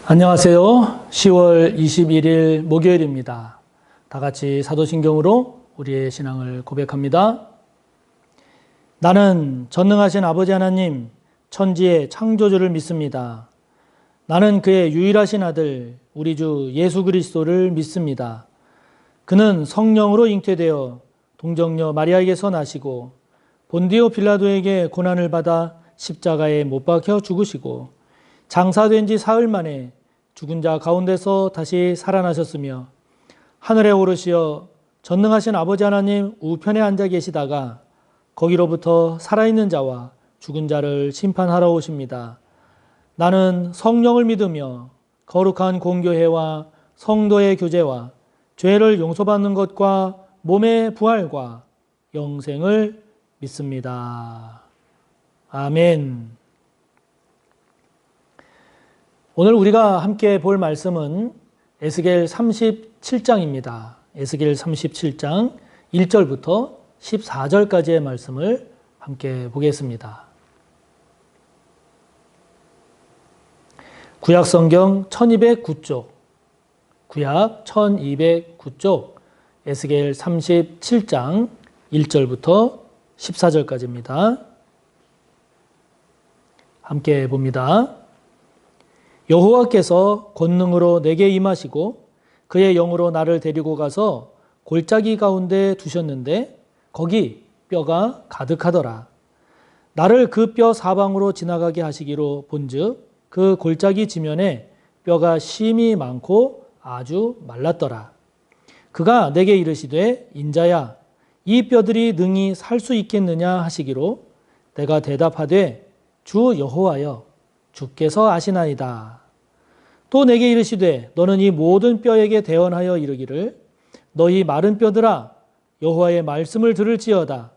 안녕하세요. 10월 21일 목요일입니다. 다 같이 사도신경으로 우리의 신앙을 고백합니다. 나는 전능하신 아버지 하나님, 천지의 창조주를 믿습니다. 나는 그의 유일하신 아들, 우리 주 예수 그리스도를 믿습니다. 그는 성령으로 잉태되어 동정녀 마리아에게서 나시고 본디오 빌라도에게 고난을 받아 십자가에 못 박혀 죽으시고 장사된 지 사흘 만에 죽은 자 가운데서 다시 살아나셨으며 하늘에 오르시어 전능하신 아버지 하나님 우편에 앉아 계시다가 거기로부터 살아있는 자와 죽은 자를 심판하러 오십니다. 나는 성령을 믿으며 거룩한 공교회와 성도의 교제와 죄를 용서받는 것과 몸의 부활과 영생을 믿습니다. 아멘. 오늘 우리가 함께 볼 말씀은 에스겔 37장입니다. 에스겔 37장 1절부터 14절까지의 말씀을 함께 보겠습니다. 구약 성경 1209쪽, 구약 1209쪽, 에스겔 37장 1절부터 14절까지입니다. 함께 봅니다. 여호와께서 권능으로 내게 임하시고 그의 영으로 나를 데리고 가서 골짜기 가운데 두셨는데 거기 뼈가 가득하더라. 나를 그 뼈 사방으로 지나가게 하시기로 본즉 그 골짜기 지면에 뼈가 심이 많고 아주 말랐더라. 그가 내게 이르시되 인자야 이 뼈들이 능히 살 수 있겠느냐 하시기로 내가 대답하되 주 여호와여 주께서 아시나이다. 또 내게 이르시되 너는 이 모든 뼈에게 대언하여 이르기를 너희 마른 뼈들아 여호와의 말씀을 들을지어다.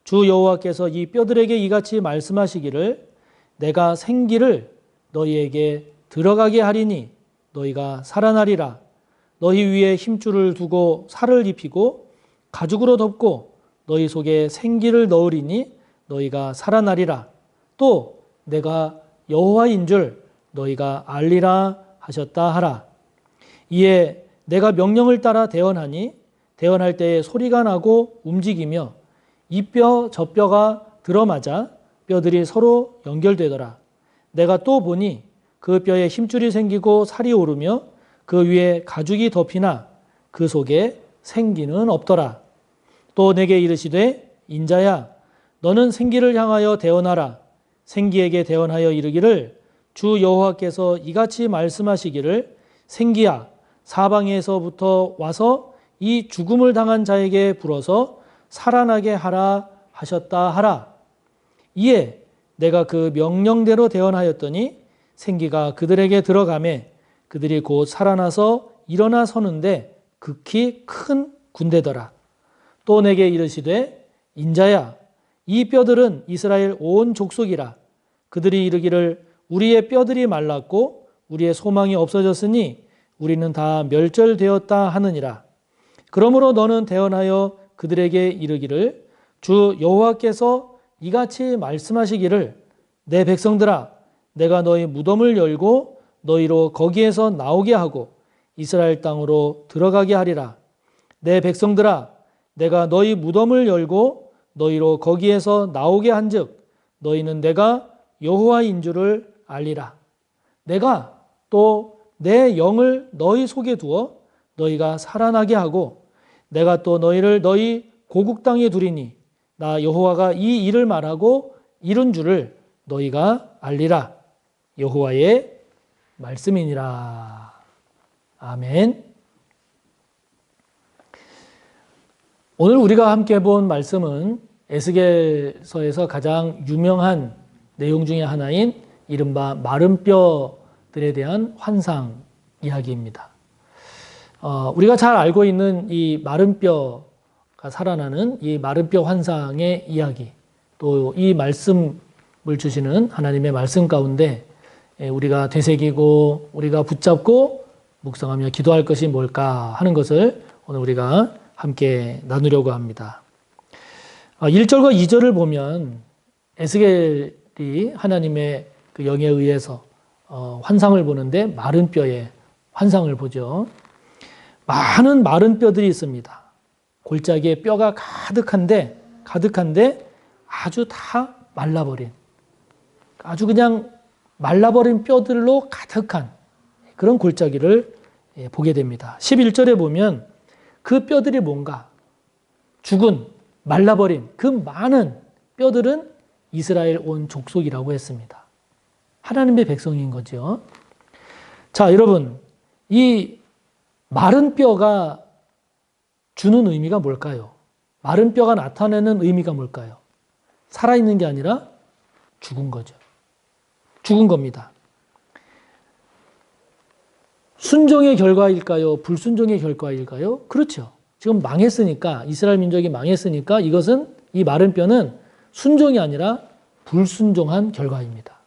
주 여호와께서 이 뼈들에게 이같이 말씀하시기를 내가 생기를 너희에게 들어가게 하리니 너희가 살아나리라. 너희 위에 힘줄을 두고 살을 입히고 가죽으로 덮고 너희 속에 생기를 넣으리니 너희가 살아나리라. 또 내가 여호와인 줄 너희가 알리라 하셨다 하라. 이에 내가 명령을 따라 대언하니 대언할 때에 소리가 나고 움직이며 이 뼈 저 뼈가 들어맞아 뼈들이 서로 연결되더라. 내가 또 보니 그 뼈에 힘줄이 생기고 살이 오르며 그 위에 가죽이 덮이나 그 속에 생기는 없더라. 또 내게 이르시되 인자야 너는 생기를 향하여 대언하라. 생기에게 대언하여 이르기를 주 여호와께서 이같이 말씀하시기를 생기야 사방에서부터 와서 이 죽음을 당한 자에게 불어서 살아나게 하라 하셨다 하라. 이에 내가 그 명령대로 대언하였더니 생기가 그들에게 들어가매 그들이 곧 살아나서 일어나 서는데 극히 큰 군대더라. 또 내게 이르시되 인자야 이 뼈들은 이스라엘 온 족속이라. 그들이 이르기를 우리의 뼈들이 말랐고 우리의 소망이 없어졌으니 우리는 다 멸절되었다 하느니라. 그러므로 너는 대언하여 그들에게 이르기를 주 여호와께서 이같이 말씀하시기를 내 백성들아 내가 너희 무덤을 열고 너희로 거기에서 나오게 하고 이스라엘 땅으로 들어가게 하리라. 내 백성들아 내가 너희 무덤을 열고 너희로 거기에서 나오게 한즉 너희는 내가 여호와인 줄을 알리라. 내가 또 내 영을 너희 속에 두어 너희가 살아나게 하고 내가 또 너희를 너희 고국 땅에 두리니 나 여호와가 이 일을 말하고 이룬 줄을 너희가 알리라. 여호와의 말씀이니라. 아멘. 오늘 우리가 함께 본 말씀은 에스겔서에서 가장 유명한 내용 중에 하나인 이른바 마른 뼈들에 대한 환상 이야기입니다. 우리가 잘 알고 있는 이 마른 뼈가 살아나는 이 마른 뼈 환상의 이야기, 또 이 말씀을 주시는 하나님의 말씀 가운데 우리가 되새기고 우리가 붙잡고 묵상하며 기도할 것이 뭘까 하는 것을 오늘 우리가 함께 나누려고 합니다. 1절과 2절을 보면 에스겔이 하나님의 그 영에 의해서 환상을 보는데 마른 뼈의 환상을 보죠. 많은 마른 뼈들이 있습니다. 골짜기에 뼈가 가득한데 아주 다 말라버린, 아주 그냥 말라버린 뼈들로 가득한 그런 골짜기를 보게 됩니다. 11절에 보면 그 뼈들이 뭔가 죽은, 말라버린 그 많은 뼈들은 이스라엘 온 족속이라고 했습니다. 하나님의 백성인 거죠. 자, 여러분, 이 마른 뼈가 주는 의미가 뭘까요? 마른 뼈가 나타내는 의미가 뭘까요? 살아있는 게 아니라 죽은 거죠. 죽은 겁니다. 순종의 결과일까요? 불순종의 결과일까요? 그렇죠. 지금 망했으니까, 이스라엘 민족이 망했으니까 이것은, 이 마른 뼈는 순종이 아니라 불순종한 결과입니다.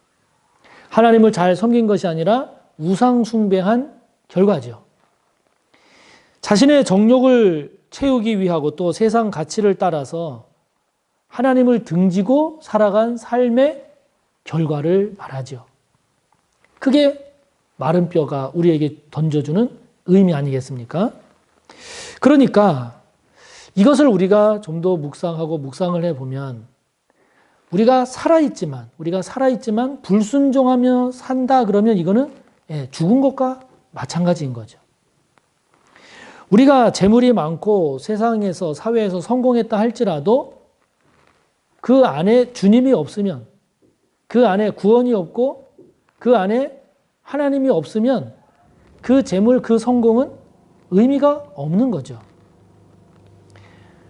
하나님을 잘 섬긴 것이 아니라 우상 숭배한 결과죠. 자신의 정욕을 채우기 위하고 또 세상 가치를 따라서 하나님을 등지고 살아간 삶의 결과를 말하죠. 그게 마른 뼈가 우리에게 던져주는 의미 아니겠습니까? 그러니까 이것을 우리가 좀 더 묵상을 해보면 우리가 살아있지만 불순종하며 산다 그러면 이거는 죽은 것과 마찬가지인 거죠. 우리가 재물이 많고 세상에서, 사회에서 성공했다 할지라도 그 안에 주님이 없으면, 그 안에 구원이 없고 그 안에 하나님이 없으면 그 재물, 그 성공은 의미가 없는 거죠.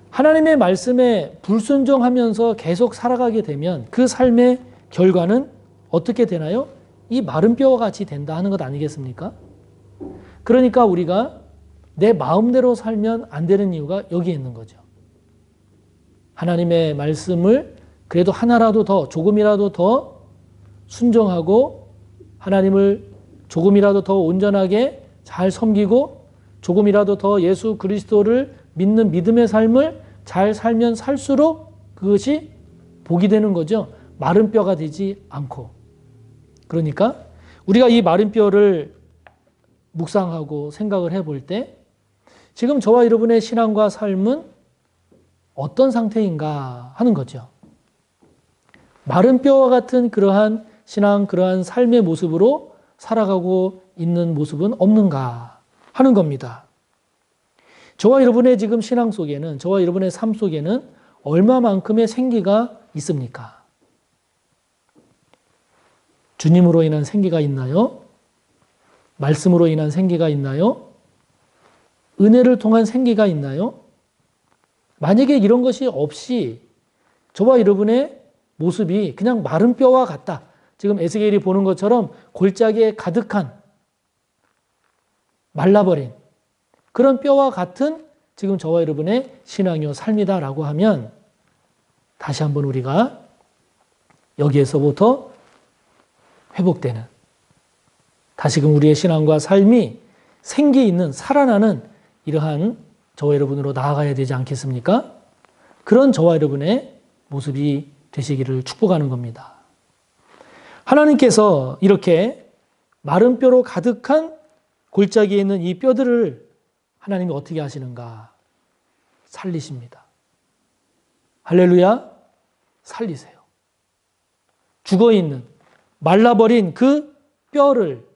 하나님의 말씀에 불순종하면서 계속 살아가게 되면 그 삶의 결과는 어떻게 되나요? 이 마른 뼈와 같이 된다 하는 것 아니겠습니까? 그러니까 우리가 내 마음대로 살면 안 되는 이유가 여기에 있는 거죠. 하나님의 말씀을 그래도 하나라도 더, 조금이라도 더 순종하고 하나님을 조금이라도 더 온전하게 잘 섬기고 조금이라도 더 예수 그리스도를 믿는 믿음의 삶을 잘 살면 살수록 그것이 복이 되는 거죠. 마른 뼈가 되지 않고. 그러니까 우리가 이 마른 뼈를 묵상하고 생각을 해볼 때 지금 저와 여러분의 신앙과 삶은 어떤 상태인가 하는 거죠. 마른 뼈와 같은 그러한 신앙, 그러한 삶의 모습으로 살아가고 있는 모습은 없는가 하는 겁니다. 저와 여러분의 지금 신앙 속에는, 저와 여러분의 삶 속에는 얼마만큼의 생기가 있습니까? 주님으로 인한 생기가 있나요? 말씀으로 인한 생기가 있나요? 은혜를 통한 생기가 있나요? 만약에 이런 것이 없이 저와 여러분의 모습이 그냥 마른 뼈와 같다. 지금 에스겔이 보는 것처럼 골짜기에 가득한 말라버린 그런 뼈와 같은 지금 저와 여러분의 신앙이요 삶이다라고 하면 다시 한번 우리가 여기에서부터 회복되는, 다시금 우리의 신앙과 삶이 생기 있는, 살아나는 이러한 저와 여러분으로 나아가야 되지 않겠습니까? 그런 저와 여러분의 모습이 되시기를 축복하는 겁니다. 하나님께서 이렇게 마른 뼈로 가득한 골짜기에 있는 이 뼈들을 하나님이 어떻게 하시는가? 살리십니다. 할렐루야, 살리세요. 죽어있는, 말라버린 그 뼈를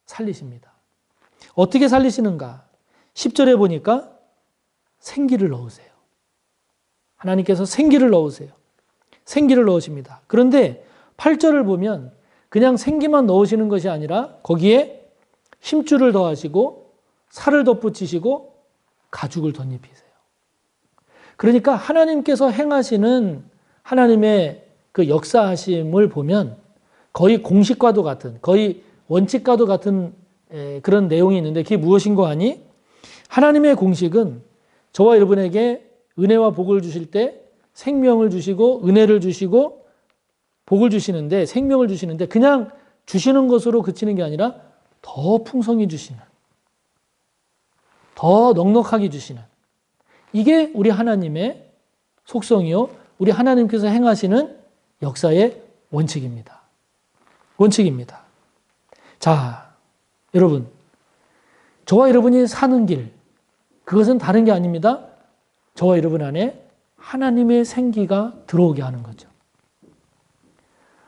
살리십니다. 어떻게 살리시는가? 10절에 보니까 생기를 넣으세요. 하나님께서 생기를 넣으세요. 생기를 넣으십니다. 그런데 8절을 보면 그냥 생기만 넣으시는 것이 아니라 거기에 힘줄을 더하시고 살을 덧붙이시고 가죽을 덧입히세요. 그러니까 하나님께서 행하시는 하나님의 그 역사하심을 보면 거의 공식과도 같은, 거의 원칙과도 같은 그런 내용이 있는데 그게 무엇인고 하니 하나님의 공식은 저와 여러분에게 은혜와 복을 주실 때 생명을 주시고 은혜를 주시고 복을 주시는데, 생명을 주시는데 그냥 주시는 것으로 그치는 게 아니라 더 풍성히 주시는, 더 넉넉하게 주시는, 이게 우리 하나님의 속성이요 우리 하나님께서 행하시는 역사의 원칙입니다. 원칙입니다. 자, 여러분, 저와 여러분이 사는 길, 그것은 다른 게 아닙니다. 저와 여러분 안에 하나님의 생기가 들어오게 하는 거죠.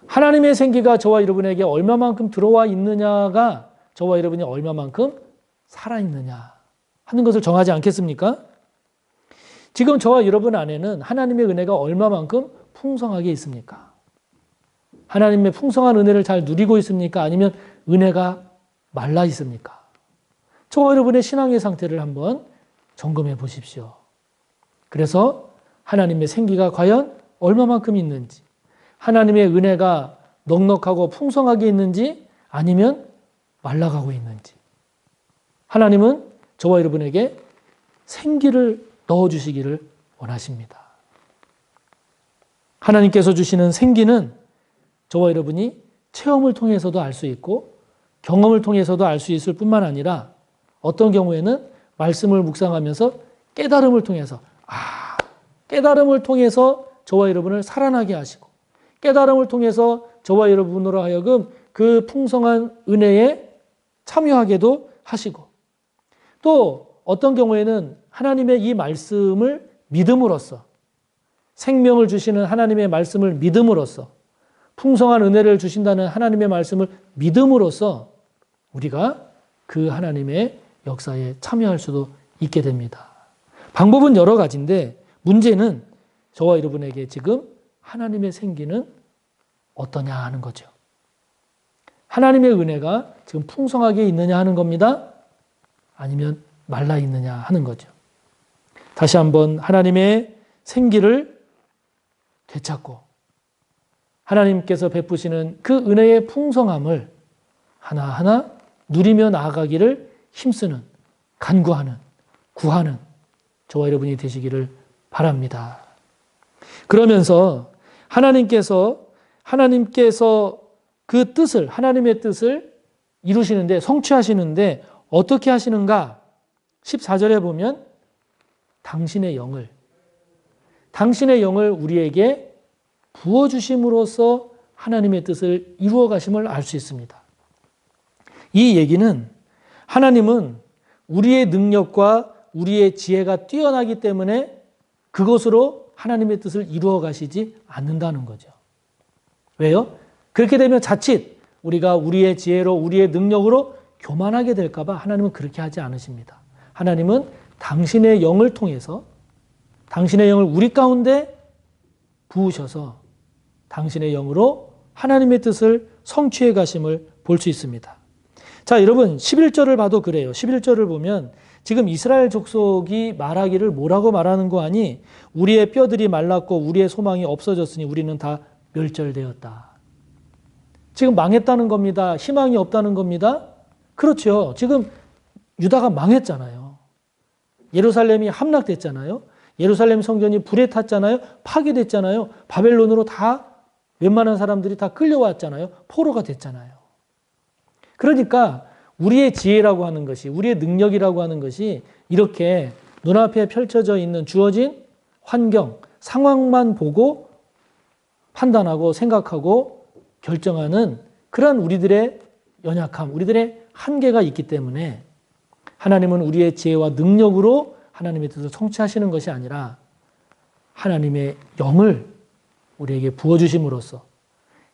하나님의 생기가 저와 여러분에게 얼마만큼 들어와 있느냐가 저와 여러분이 얼마만큼 살아있느냐 하는 것을 정하지 않겠습니까? 지금 저와 여러분 안에는 하나님의 은혜가 얼마만큼 풍성하게 있습니까? 하나님의 풍성한 은혜를 잘 누리고 있습니까? 아니면 은혜가 말라 있습니까? 저와 여러분의 신앙의 상태를 한번 점검해 보십시오. 그래서 하나님의 생기가 과연 얼마만큼 있는지, 하나님의 은혜가 넉넉하고 풍성하게 있는지 아니면 말라가고 있는지. 하나님은 저와 여러분에게 생기를 넣어주시기를 원하십니다. 하나님께서 주시는 생기는 저와 여러분이 체험을 통해서도 알 수 있고 경험을 통해서도 알 수 있을 뿐만 아니라 어떤 경우에는 말씀을 묵상하면서 깨달음을 통해서 깨달음을 통해서 저와 여러분을 살아나게 하시고 깨달음을 통해서 저와 여러분으로 하여금 그 풍성한 은혜에 참여하게도 하시고 또 어떤 경우에는 하나님의 이 말씀을 믿음으로써 생명을 주시는 하나님의 말씀을 믿음으로써 풍성한 은혜를 주신다는 하나님의 말씀을 믿음으로써 우리가 그 하나님의 역사에 참여할 수도 있게 됩니다. 방법은 여러 가지인데 문제는 저와 여러분에게 지금 하나님의 생기는 어떠냐 하는 거죠. 하나님의 은혜가 지금 풍성하게 있느냐 하는 겁니다. 아니면 말라 있느냐 하는 거죠. 다시 한번 하나님의 생기를 되찾고 하나님께서 베푸시는 그 은혜의 풍성함을 하나하나 누리며 나아가기를 힘쓰는, 간구하는, 구하는 저와 여러분이 되시기를 바랍니다. 그러면서 하나님께서 그 뜻을, 하나님의 뜻을 이루시는데, 성취하시는데 어떻게 하시는가? 14절에 보면 당신의 영을 우리에게 부어주심으로써 하나님의 뜻을 이루어 가심을 알 수 있습니다. 이 얘기는 하나님은 우리의 능력과 우리의 지혜가 뛰어나기 때문에 그것으로 하나님의 뜻을 이루어 가시지 않는다는 거죠. 왜요? 그렇게 되면 자칫 우리가 우리의 지혜로 우리의 능력으로 교만하게 될까 봐 하나님은 그렇게 하지 않으십니다. 하나님은 당신의 영을 통해서 당신의 영을 우리 가운데 부으셔서 당신의 영으로 하나님의 뜻을 성취해 가심을 볼 수 있습니다. 자, 여러분 11절을 봐도 그래요. 11절을 보면 지금 이스라엘 족속이 말하기를 뭐라고 말하는 거 아니? 우리의 뼈들이 말랐고 우리의 소망이 없어졌으니 우리는 다 멸절되었다. 지금 망했다는 겁니다. 희망이 없다는 겁니다. 그렇죠. 지금 유다가 망했잖아요. 예루살렘이 함락됐잖아요. 예루살렘 성전이 불에 탔잖아요. 파괴됐잖아요. 바벨론으로 다 웬만한 사람들이 다 끌려왔잖아요. 포로가 됐잖아요. 그러니까 우리의 지혜라고 하는 것이, 우리의 능력이라고 하는 것이 이렇게 눈앞에 펼쳐져 있는 주어진 환경, 상황만 보고 판단하고 생각하고 결정하는 그런 우리들의 연약함, 우리들의 한계가 있기 때문에 하나님은 우리의 지혜와 능력으로 하나님의 뜻을 성취하시는 것이 아니라 하나님의 영을 우리에게 부어주심으로써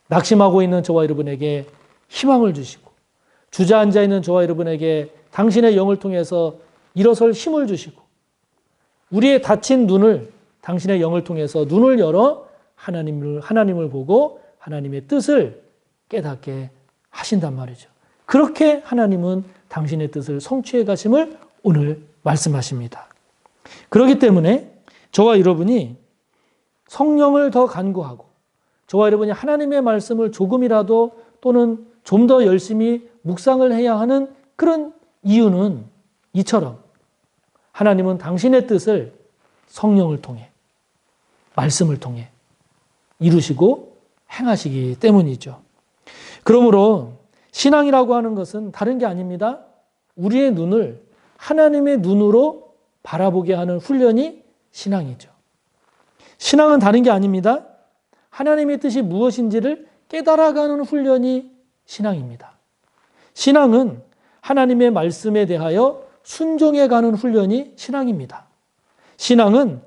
낙심하고 있는 저와 여러분에게 희망을 주시고 주저앉아 있는 저와 여러분에게 당신의 영을 통해서 일어설 힘을 주시고 우리의 닫힌 눈을 당신의 영을 통해서 눈을 열어 하나님을 보고 하나님의 뜻을 깨닫게 하신단 말이죠. 그렇게 하나님은 당신의 뜻을 성취해 가심을 오늘 말씀하십니다. 그렇기 때문에 저와 여러분이 성령을 더 간구하고 저와 여러분이 하나님의 말씀을 조금이라도 또는 좀 더 열심히 묵상을 해야 하는 그런 이유는 이처럼 하나님은 당신의 뜻을 성령을 통해 말씀을 통해 이루시고 행하시기 때문이죠. 그러므로 신앙이라고 하는 것은 다른 게 아닙니다. 우리의 눈을 하나님의 눈으로 바라보게 하는 훈련이 신앙이죠. 신앙은 다른 게 아닙니다. 하나님의 뜻이 무엇인지를 깨달아가는 훈련이 신앙입니다. 신앙은 하나님의 말씀에 대하여 순종해가는 훈련이 신앙입니다. 신앙은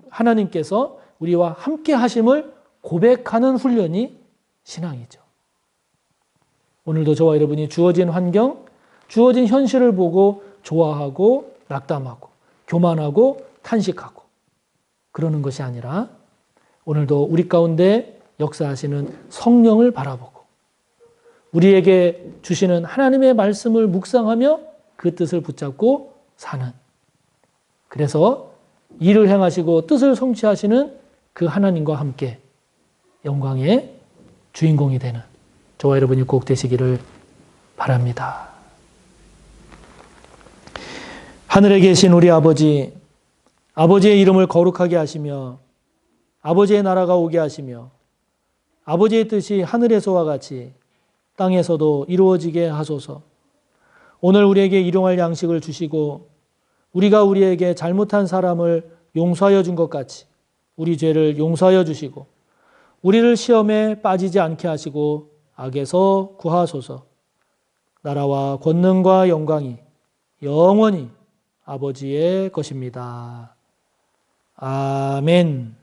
하나님께서 우리와 함께 하심을 고백하는 훈련이 신앙이죠. 오늘도 저와 여러분이 주어진 환경, 주어진 현실을 보고 좋아하고 낙담하고 교만하고 탄식하고 그러는 것이 아니라 오늘도 우리 가운데 역사하시는 성령을 바라보고 우리에게 주시는 하나님의 말씀을 묵상하며 그 뜻을 붙잡고 사는, 그래서 일을 행하시고 뜻을 성취하시는 그 하나님과 함께 영광의 주인공이 되는 저와 여러분이 꼭 되시기를 바랍니다. 하늘에 계신 우리 아버지, 아버지의 이름을 거룩하게 하시며 아버지의 나라가 오게 하시며 아버지의 뜻이 하늘에서와 같이 땅에서도 이루어지게 하소서. 오늘 우리에게 일용할 양식을 주시고 우리가 우리에게 잘못한 사람을 용서하여 준 것 같이 우리 죄를 용서하여 주시고 우리를 시험에 빠지지 않게 하시고 악에서 구하소서. 나라와 권능과 영광이 영원히 아버지의 것입니다. 아멘.